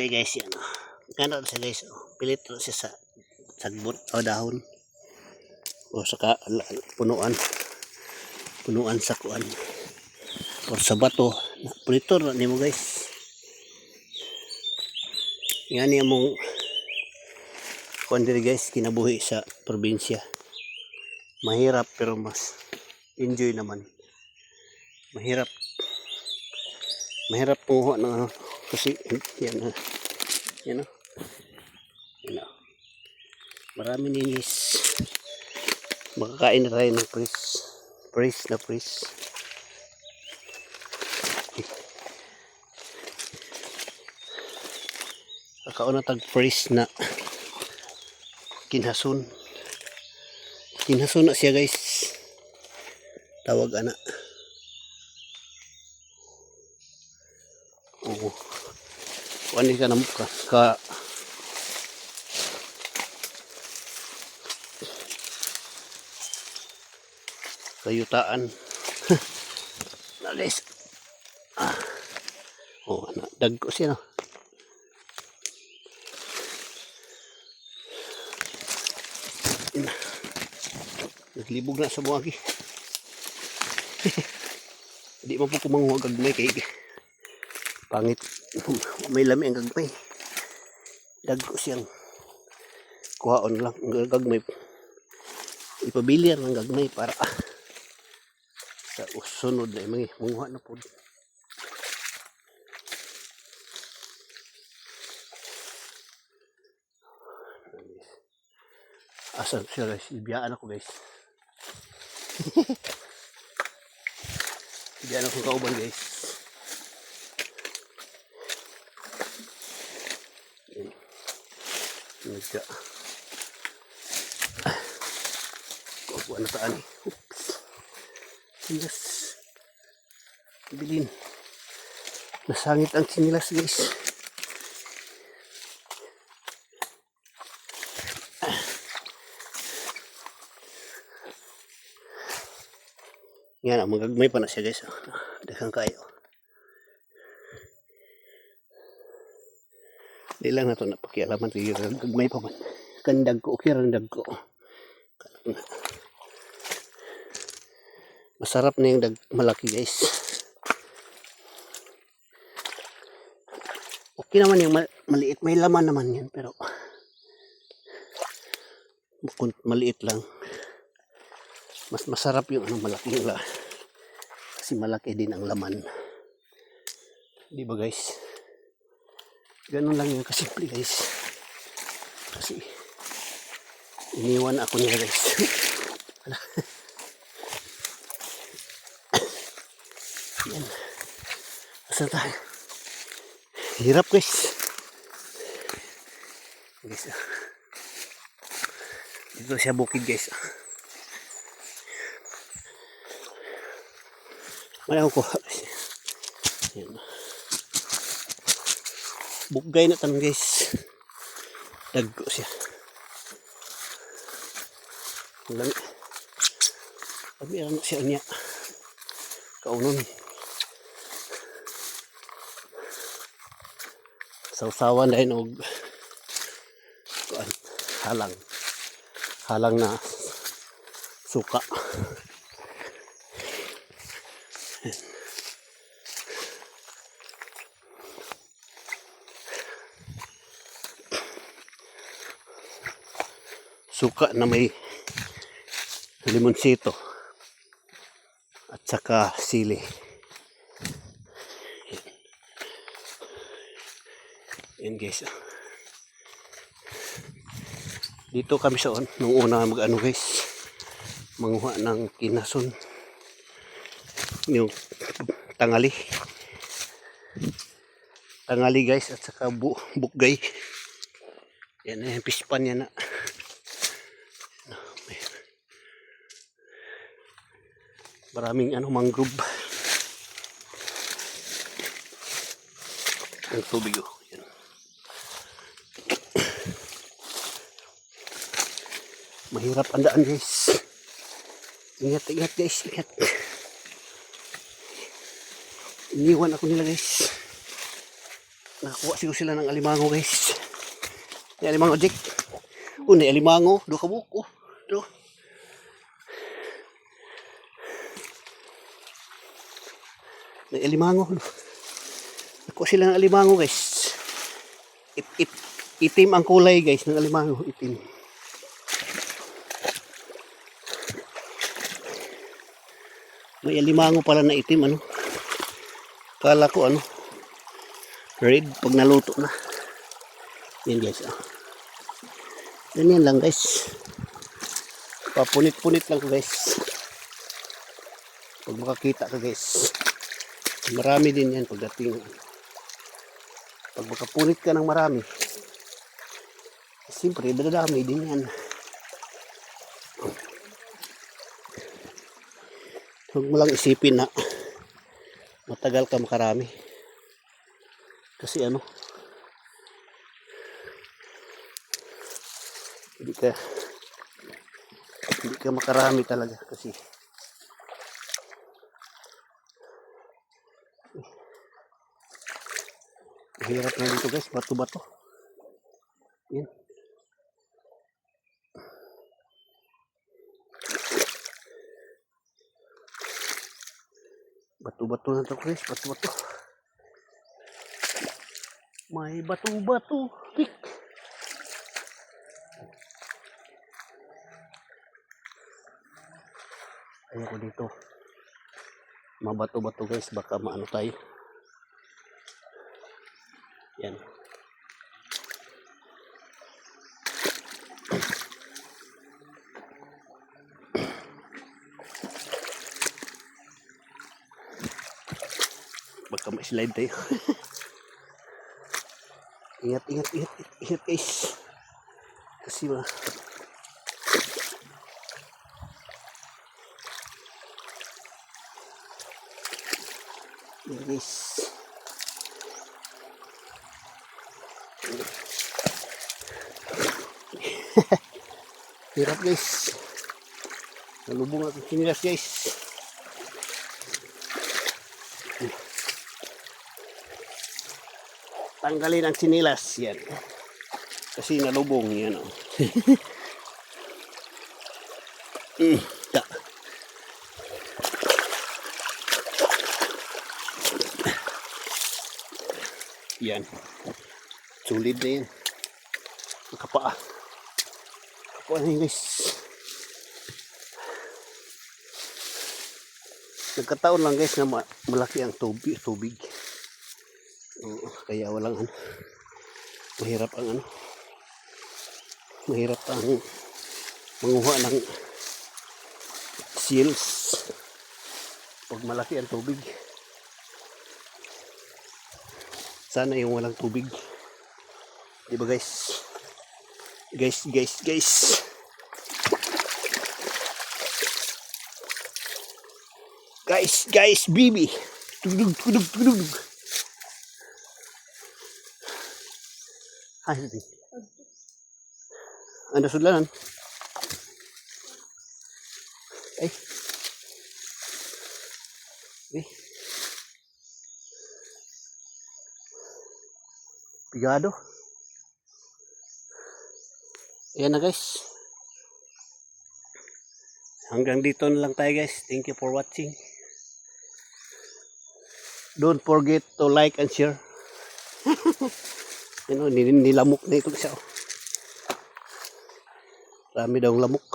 Okay guys, yan o. Gano'n siya guys, pilit siya sa sagbot o dahon o saka punuan sa kuan o sa bato na pulito na nimo guys. Yan niya mong kuan diri guys, kinabuhi sa probinsya. Mahirap pero mas enjoy naman. Mahirap puho ng ano kasi yan na. Yan o. Yan o. Marami ninis. Makakain na tayo ng pris. Kakauna tag pris na kinhason. Kinhason na siya guys. Tawag ana. Oo. Wani ka na ka kayutaan. Na guys. Oh, dagko siya no. Naglibog na sa buwagi. Hindi mo po kumanguha gagmay kay pangit. May lami ang gagmay. Dagko siyang kuhaon lang ang gagmay. Ipabiliar ng gagmay para sa usunod na mga munguha na po. Asan siya guys? Ibiyaan ako guys. Ibiyaan ako kauban guys. Nagka kuha na taan. Oops. Yes. Bilin. Nasangit ang sinilas guys. Yan, magagmay pa na siya guys. Daghang kayo. Di lang na ito napakialaman. Gagmay pa man. Kandag ko. Kirang ko. Masarap na yung malaki guys. Okay naman yung maliit. May laman naman yan. Pero maliit lang. Mas masarap yung malaki yung kasi malaki din ang laman. Di ba guys? Ganun lang yung kasimple guys. Kasi iniwan ako niya guys. Yan. Asa tayo? Hirap guys. Guys. Dito siya bukid guys. Malaw ko. Yan. Bugay na tan guys. Dagko siya. Lami. Pagbiran na siya niya. Kaunon. Sausawan dahil og halang na suka. Suka na may limonsito at saka sili. Yan guys. Dito kami sa nung una mag-ano guys, manguha ng kinason. Yung tangali guys at saka bukgay. Yan na yung pispan yan na. Maraming mangrove. Ang tubig oh. Yan. Mahirap ang daan guys. Ingat guys, ingat. Iniwan ako nila guys. Nakakuha siguro sila ng alimango guys. May alimango Jack. May alimango. Doon ka buko. Doon. May alimango. Nakuha sila ng alimango guys. Itim ang kulay guys ng alimango. Itim. May alimango pala na itim ano. Kala ko ano. Red pag naluto na. Yan guys. Ganyan lang guys. Papunit-punit lang guys. Pag makakita ka guys. Marami din yan pagdating. Pag makapunit ka ng marami. Siyempre dadami din yan. Huwag mo lang isipin na matagal ka makarami. Kasi ano, hindi ka makarami talaga kasi mahirap na dito guys, bato-bato. Yan. Bato-bato na ito guys, bato-bato. May bato-bato. Hik. Ayoko dito. Mabato-bato guys, baka maano tayo. Yan. Baka ma-slide tayo. Ingat guys. Kasi ba guys. Hirap guys. Nalubong ako sinilas guys. Tanggalin ang sinilas yan. Kasi nalubong yan. Oh. Yan. Sulit na yan. Kapaa. Kapaa na yun guys. Nagkataon lang guys na malaki ang tubig. Kaya walang ano. Mahirap ang manguha ng seals pag malaki ang tubig. Sana yung walang tubig. Diba guys? Guys. Guys, bibi. Tudug. Ano sudlanan? Ay. Pigado. Ayan na guys. Hanggang dito na lang tayo guys. Thank you for watching. Don't forget to like and share. Nilamok na ito siya. Rami daw lamok.